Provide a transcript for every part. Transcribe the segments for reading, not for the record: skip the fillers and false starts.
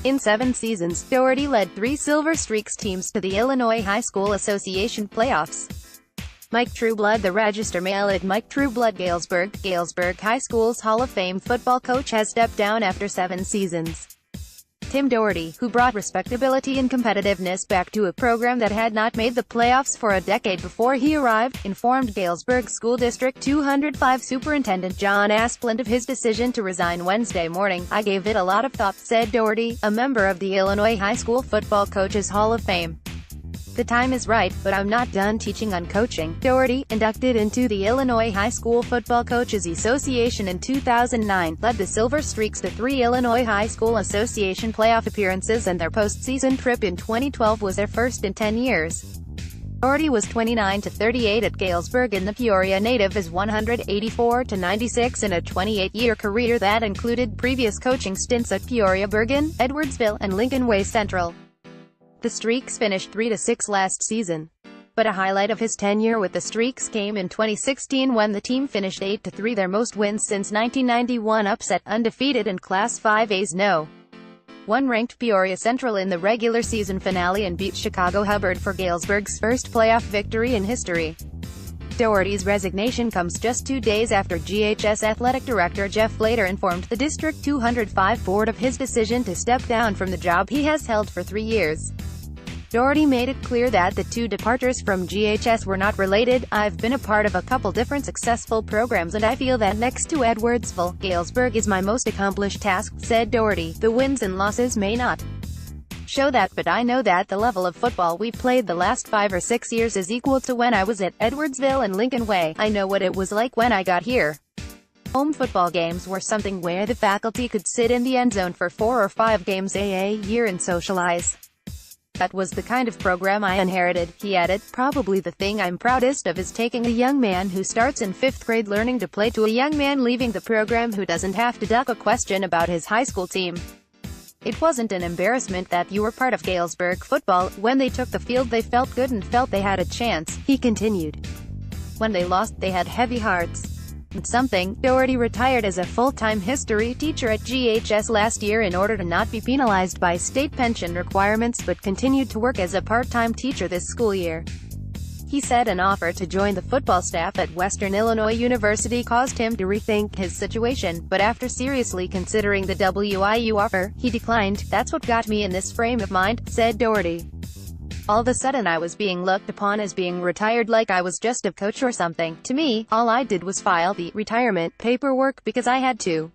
In 7 seasons, Dougherty led 3 Silver Streaks teams to the Illinois High School Association playoffs. Mike Trueblood The Register-Mail at Mike Trueblood Galesburg High School's Hall of Fame football coach has stepped down after 7 seasons. Tim Dougherty, who brought respectability and competitiveness back to a program that had not made the playoffs for a decade before he arrived, informed Galesburg School District 205 Superintendent John Asplund of his decision to resign Wednesday morning. "I gave it a lot of thought," said Dougherty, a member of the Illinois High School Football Coaches Hall of Fame. "The time is right, but I'm not done teaching on coaching." Dougherty, inducted into the Illinois High School Football Coaches Association in 2009, led the Silver Streaks to 3 Illinois High School Association playoff appearances, and their postseason trip in 2012 was their first in 10 years. Dougherty was 29-38 at Galesburg, and the Peoria native is 184-96 in a 28-year career that included previous coaching stints at Peoria Bergen, Edwardsville, and Lincoln Way Central. The Streaks finished 3-6 last season. But a highlight of his tenure with the Streaks came in 2016 when the team finished 8-3, their most wins since 1991, upset undefeated in Class 5A's No. 1 ranked Peoria Central in the regular season finale and beat Chicago Hubbard for Galesburg's first playoff victory in history. Dougherty's resignation comes just 2 days after GHS Athletic Director Jeff Later informed the District 205 board of his decision to step down from the job he has held for 3 years. Dougherty made it clear that the 2 departures from GHS were not related. "I've been a part of a couple different successful programs, and I feel that next to Edwardsville, Galesburg is my most accomplished task," said Dougherty. "The wins and losses may not show that, but I know that the level of football we've played the last 5 or 6 years is equal to when I was at Edwardsville and Lincoln Way. I know what it was like when I got here. Home football games were something where the faculty could sit in the end zone for 4 or 5 games a year and socialize. That was the kind of program I inherited," he added. "Probably the thing I'm proudest of is taking a young man who starts in 5th grade learning to play to a young man leaving the program who doesn't have to duck a question about his high school team. It wasn't an embarrassment that you were part of Galesburg football. When they took the field they felt good and felt they had a chance," he continued. "When they lost, they had heavy hearts." Something. Dougherty retired as a full-time history teacher at GHS last year in order to not be penalized by state pension requirements, but continued to work as a part-time teacher this school year. He said an offer to join the football staff at Western Illinois University caused him to rethink his situation, but after seriously considering the WIU offer, he declined. "That's what got me in this frame of mind," said Dougherty. "All of a sudden I was being looked upon as being retired, like I was just a coach or something. To me, all I did was file the retirement paperwork because I had to.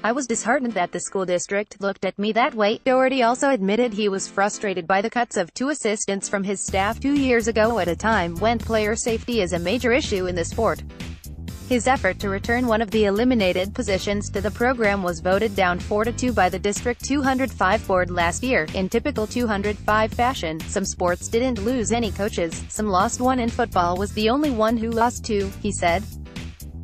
I was disheartened that the school district looked at me that way." Dougherty also admitted he was frustrated by the cuts of 2 assistants from his staff 2 years ago at a time when player safety is a major issue in the sport. His effort to return one of the eliminated positions to the program was voted down 4-2 by the District 205 board last year. In typical 205 fashion, some sports didn't lose any coaches, some lost one, and football was the only one who lost 2, he said.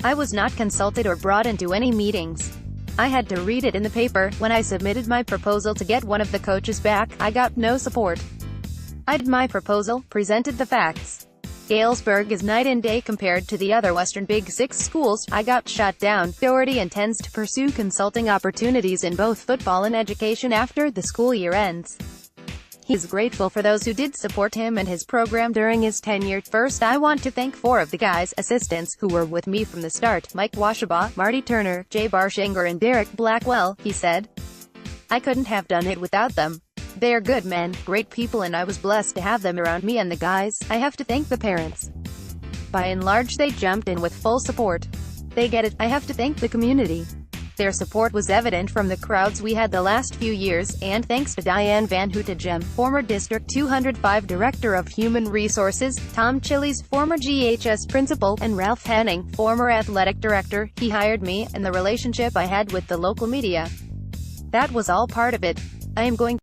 "I was not consulted or brought into any meetings. I had to read it in the paper. When I submitted my proposal to get one of the coaches back, I got no support. I did my proposal, presented the facts. Galesburg is night and day compared to the other Western Big Six schools. I got shut down." Dougherty intends to pursue consulting opportunities in both football and education after the school year ends. He is grateful for those who did support him and his program during his tenure. "First, I want to thank 4 of the guys, assistants, who were with me from the start: Mike Washabaugh, Marty Turner, Jay Barshinger, and Derek Blackwell," he said. "I couldn't have done it without them. They're good men, great people, and I was blessed to have them around me. And the guys, I have to thank the parents. By and large they jumped in with full support. They get it. I have to thank the community. Their support was evident from the crowds we had the last few years, and thanks to Diane Van Houtagem, former District 205 Director of Human Resources, Tom Chili's former GHS principal, and Ralph Henning, former Athletic Director. He hired me, and the relationship I had with the local media. That was all part of it. I am going